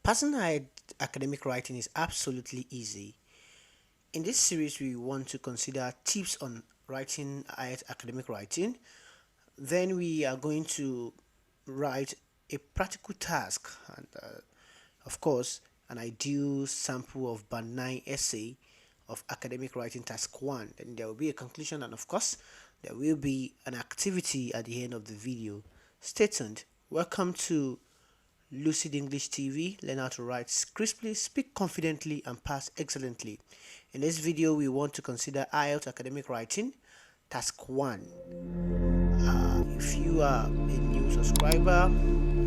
Passing IELTS academic writing is absolutely easy. In this series, we want to consider tips on writing IELTS academic writing. Then we are going to write a practical task and, of course, an ideal sample of Band 9 essay of academic writing task 1. Then there will be a conclusion, and of course, there will be an activity at the end of the video. Stay tuned. Welcome to Lucid English TV. Learn how to write crisply, speak confidently, and pass excellently. In this video, we want to consider IELTS academic writing, task 1. If you are a new subscriber,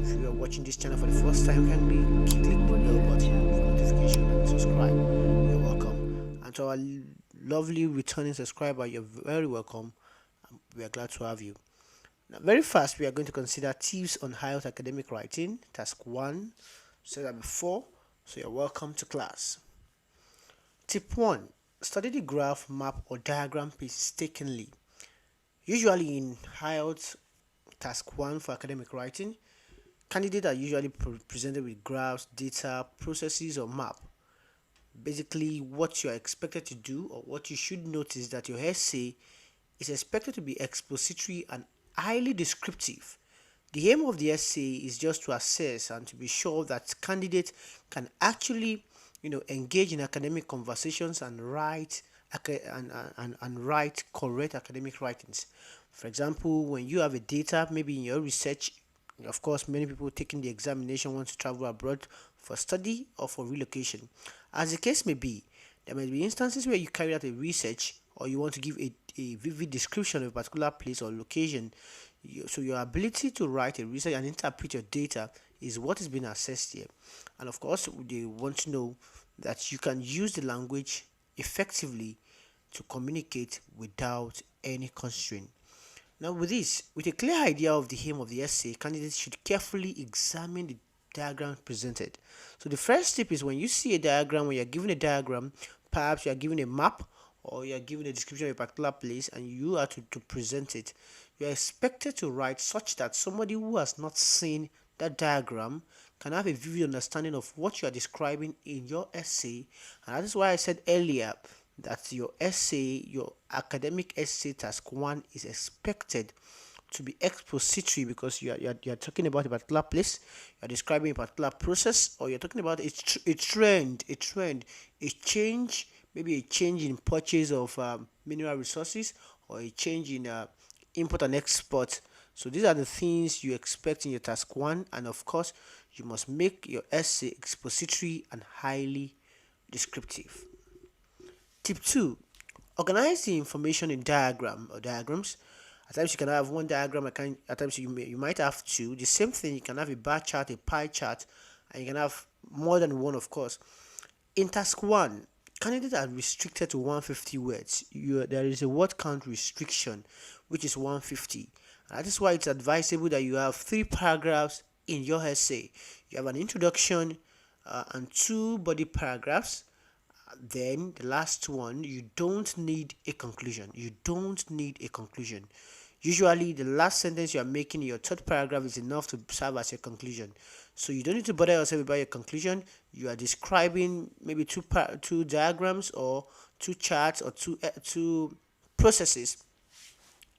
if you are watching this channel for the first time, kindly click the bell button for notification and subscribe. You're welcome. And to our lovely returning subscriber, you're very welcome. We are glad to have you. Now, very fast, we are going to consider tips on IELTS academic writing, task 1. Said that before, so you're welcome to class. Tip 1. Study the graph, map, or diagram painstakingly. Usually in IELTS task 1 for academic writing, candidates are usually presented with graphs, data, processes, or map. Basically, what you are expected to do, or what you should notice, that your essay is expected to be expository and highly descriptive. The aim of the essay is just to assess and to be sure that candidates can actually, engage in academic conversations and write write correct academic writings. For example, when you have a data, maybe in your research, of course, many people taking the examination want to travel abroad for study or for relocation. As the case may be, there may be instances where you carry out a research or you want to give a vivid description of a particular place or location. So your ability to write a research and interpret your data is what is being assessed here. And of course, they want to know that you can use the language effectively to communicate without any constraint. Now, with a clear idea of the aim of the essay, candidates should carefully examine the diagram presented. So the first tip is, when you see a diagram, when you're given a diagram, perhaps you're given a map or you're given a description of a particular place and you are to present it, you're expected to write such that somebody who has not seen that diagram can have a vivid understanding of what you are describing in your essay. And that is why I said earlier that your essay, your academic essay task 1, is expected to be expository, because you're talking about a particular place, you're describing a particular process, or you're talking about a trend, a change, maybe a change in purchase of mineral resources, or a change in import and export. So these are the things you expect in your task 1, and of course, you must make your essay expository and highly descriptive. Tip 2. Organize the information in diagram or diagrams. At times you can have one diagram, at times you might have two. The same thing, you can have a bar chart, a pie chart, and you can have more than one, of course. In task 1, candidates are restricted to 150 words. There is a word count restriction, which is 150. And that is why it's advisable that you have 3 paragraphs in your essay. You have an introduction and 2 body paragraphs. Then the last one, you don't need a conclusion. Usually the last sentence you are making in your third paragraph is enough to serve as your conclusion. So you don't need to bother yourself about your conclusion. You are describing maybe two diagrams or 2 charts or two processes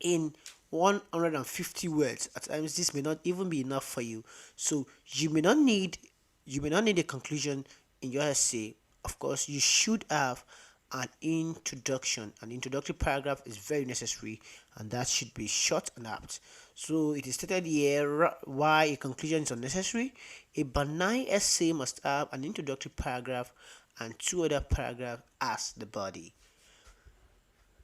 in 150 words. At times this may not even be enough for you. So you may not need a conclusion in your essay. Of course, you should have an introduction. An introductory paragraph is very necessary, and that should be short and apt. So it is stated here why a conclusion is unnecessary. A banal essay must have an introductory paragraph and 2 other paragraphs as the body.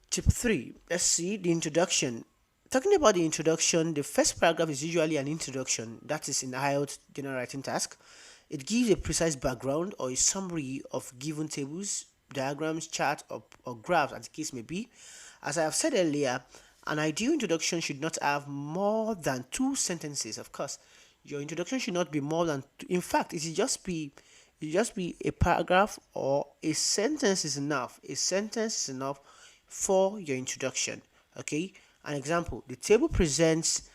Tip 3. Let's see the introduction. Talking about the introduction, the first paragraph is usually an introduction. That is in IELTS general writing task. It gives a precise background or a summary of given tables, diagrams, charts, or graphs, as the case may be. As I have said earlier, an ideal introduction should not have more than 2 sentences. Of course, your introduction should not be more than in fact, it should just be a paragraph, or a sentence is enough. A sentence is enough for your introduction. Okay, an example: the table presents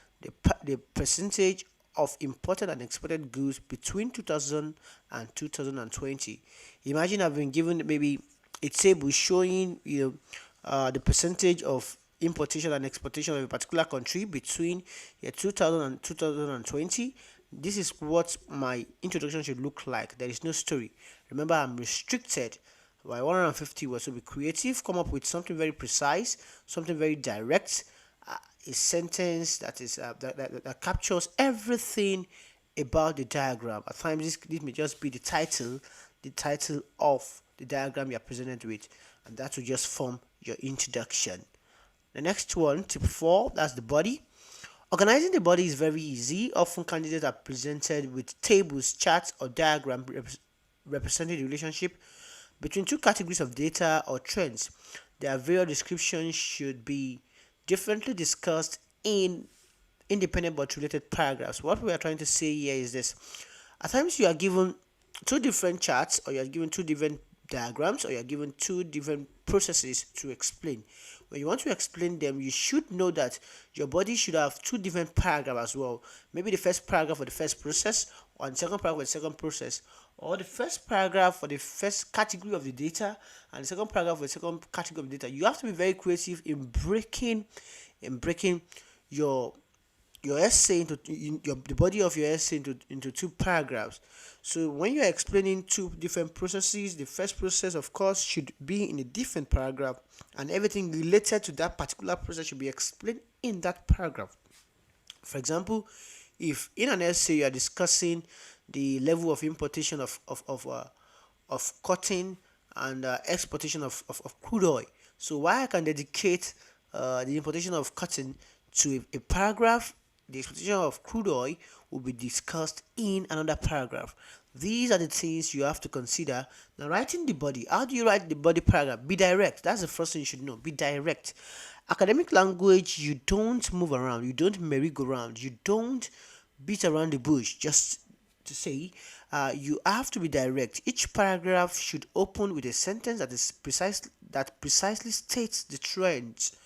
the percentage of imported and exported goods between 2000 and 2020. Imagine I've been given maybe a table showing the percentage of importation and exportation of a particular country between 2000 and 2020. This is what my introduction should look like. There is no story. Remember, I'm restricted by 150 words. So be creative, come up with something very precise, something very direct, a sentence that is that captures everything about the diagram. At times, this may just be the title of the diagram you're presented with, and that will just form your introduction. The next one, tip 4, that's the body. Organizing the body is very easy. Often candidates are presented with tables, charts, or diagrams representing the relationship between two categories of data or trends. Their various descriptions should be differently discussed in independent but related paragraphs. What we are trying to say here is this. At times you are given two different charts, or you are given two different diagrams, or you are given two different processes to explain. When you want to explain them, you should know that your body should have two different paragraphs as well. Maybe the first paragraph for the first process, or the second paragraph for the second process, or the first paragraph for the first category of the data, and the second paragraph for the second category of the data. You have to be very creative in breaking your essay the body of your essay into two paragraphs. So when you're explaining two different processes, the first process of course should be in a different paragraph, and everything related to that particular process should be explained in that paragraph. For example, if in an essay you are discussing the level of importation of cotton and exportation of crude oil, so why I can dedicate the importation of cotton to a paragraph, the exportation of crude oil will be discussed in another paragraph. These are the things you have to consider. Now, writing the body. How do you write the body paragraph? Be direct. That's the first thing you should know. Be direct. Academic language, you don't move around. You don't merry-go-round. You don't beat around the bush just to say. You have to be direct. Each paragraph should open with a sentence that precisely states the trends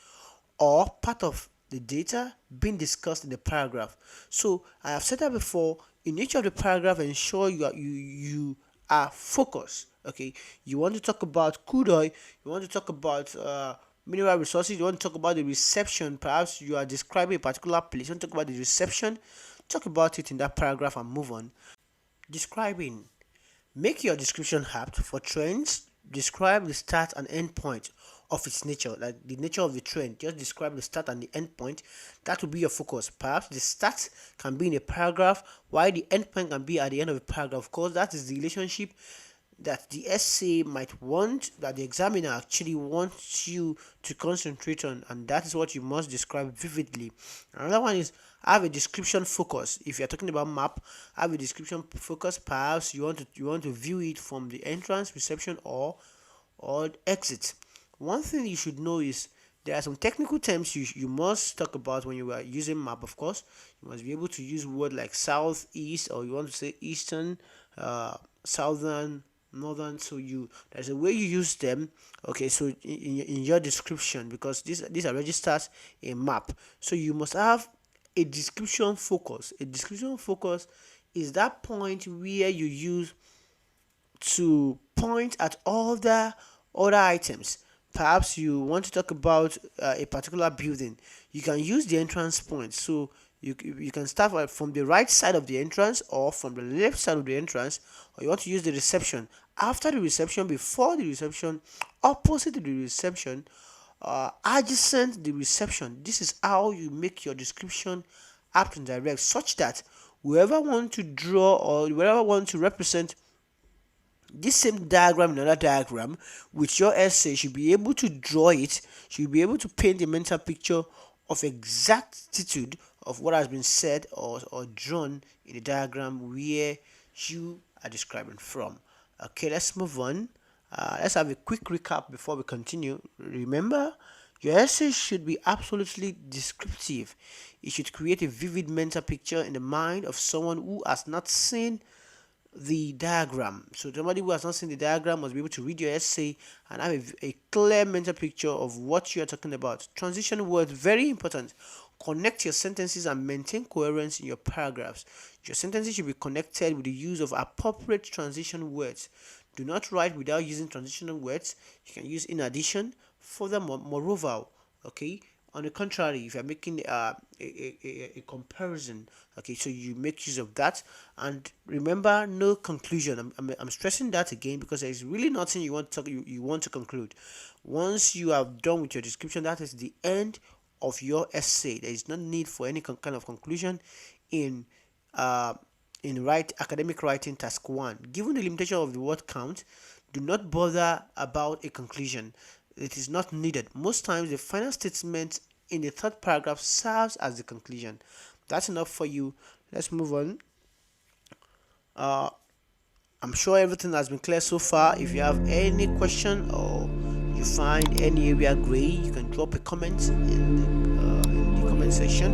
or part of the data being discussed in the paragraph. So I have said that before. In each of the paragraph, ensure you are focused. Okay, you want to talk about crude oil, you want to talk about mineral resources, you want to talk about the reception. Perhaps you are describing a particular place, you want to talk about the reception. Talk about it in that paragraph and move on. Describing. Make your description apt for trends. Describe the start and end point of its nature, like the nature of the trend. Just describe the start and the end point. That will be your focus. Perhaps the start can be in a paragraph, while the end point can be at the end of a paragraph. Of course, that is the relationship that the essay might want, that the examiner actually wants you to concentrate on, and that is what you must describe vividly. Another one is have a description focus. If you're talking about map, have a description focus. Perhaps you want to view it from the entrance, reception, or exit. One thing you should know is there are some technical terms you must talk about when you are using map. Of course, you must be able to use word like south, east, or you want to say eastern, southern, northern. So there's a way you use them. Okay, so in your description, because these are registered in map, so you must have a description focus. A description focus is that point where you use to point at all the other items. Perhaps you want to talk about a particular building. You can use the entrance point. So you can start from the right side of the entrance or from the left side of the entrance, or you want to use the reception. After the reception, before the reception, opposite to the reception, adjacent the reception. This is how you make your description apt and direct, such that whoever want to draw or whoever want to represent this same diagram, another diagram with your essay, should be able to draw it, should be able to paint a mental picture of exactitude of what has been said or drawn in the diagram where you are describing from. Okay, let's move on. Let's have a quick recap before we continue. Remember, your essay should be absolutely descriptive. It should create a vivid mental picture in the mind of someone who has not seen the diagram. So somebody who has not seen the diagram must be able to read your essay and have a clear mental picture of what you are talking about. Transition words, very important. Connect your sentences and maintain coherence in your paragraphs. Your sentences should be connected with the use of appropriate transition words. Do not write without using transitional words. You can use in addition, furthermore, moreover. Okay. On the contrary, if you're making a comparison, okay, so you make use of that. And remember, no conclusion. I'm stressing that again because there is really nothing you want to talk, you want to conclude. Once you have done with your description, that is the end of your essay. There is no need for any kind of conclusion in uh, academic writing task 1. Given the limitation of the word count, do not bother about a conclusion. It is not needed. Most times the final statement in the third paragraph serves as the conclusion. That's enough for you. Let's move on. I'm sure everything has been clear so far. If you have any question or you find any area gray, you can drop a comment in the comment section.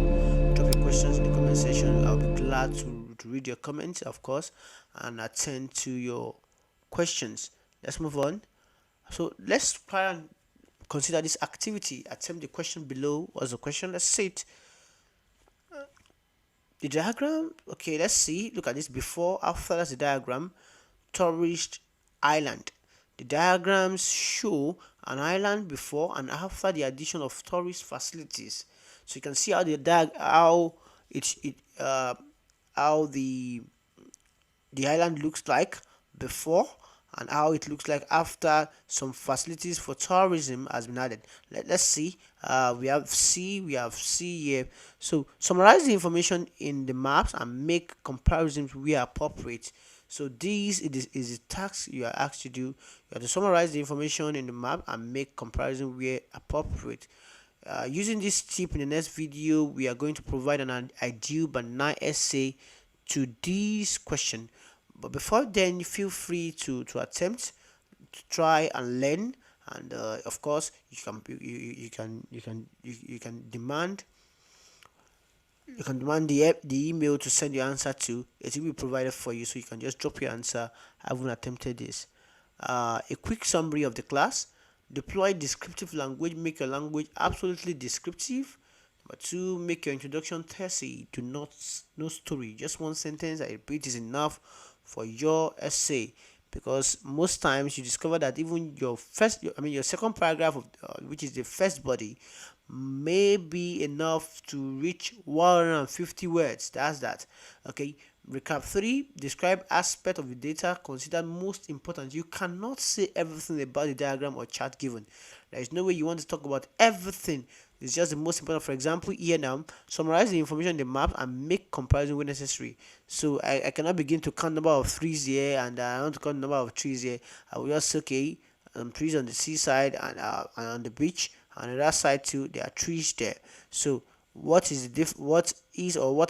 Drop your questions in the comment section. I'll be glad to read your comments, of course, and attend to your questions. Let's move on. So let's try and consider this activity. Attempt the question below. What's the question? Let's see it. The diagram. Okay, let's see. Look at this before, after. That's the diagram. Tourist island. The diagrams show an island before and after the addition of tourist facilities. So you can see how how the island looks like before and how it looks like after some facilities for tourism has been added. Let's see. We have C here. So summarize the information in the maps and make comparisons where appropriate. So this is the task you are asked to do. You have to summarize the information in the map and make comparison where appropriate. Using this tip in the next video, we are going to provide an ideal but not essay to this question. But before then, feel free to attempt to try and learn, and of course you can demand the email to send your answer to. It will be provided for you, so you can just drop your answer. I haven't attempted this. A quick summary of the class. Deploy descriptive language. Make your language absolutely descriptive. Number 2, make your introduction thesis to no story. Just one sentence I repeat is enough for your essay, because most times you discover that even your second paragraph of which is the first body may be enough to reach 150 words. That's that. Okay. Recap 3. Describe aspect of the data considered most important. You cannot say everything about the diagram or chart given. There is no way you want to talk about everything. It's just the most important. For example, here now, summarize the information in the map and make comparison when necessary. So I cannot begin to count number of trees here, and I want to count number of trees here. I will just say, okay, trees on the seaside and on the beach. On the other side too, there are trees there. So what are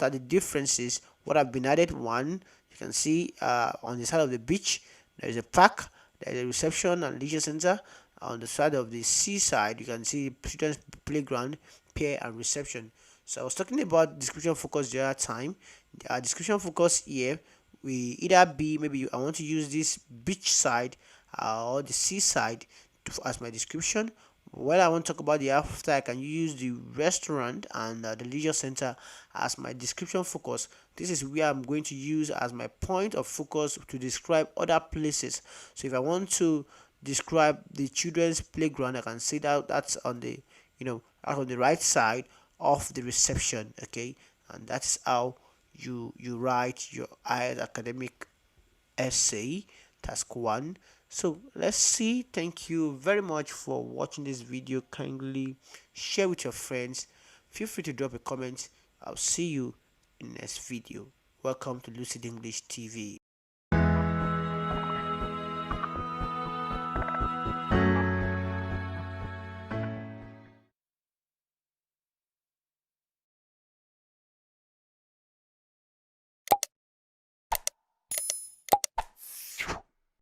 the differences? What have been added? 1, you can see on the side of the beach there is a park, there is a reception and leisure center. On the side of the seaside, you can see children's playground, pier and reception. So I was talking about description focus the other time. Description focus here we either be, maybe I want to use this beach side or the seaside as my description. When I want to talk about the after, I can use the restaurant and the leisure center as my description focus. This is where I'm going to use as my point of focus to describe other places. So if I want to describe the children's playground, I can say that that's on the out on the right side of the reception. Okay, and that's how you write your IELTS academic essay task 1. So let's see. Thank you very much for watching this video. Kindly share with your friends. Feel free to drop a comment. I'll see you in the next video. Welcome to Lucid English TV.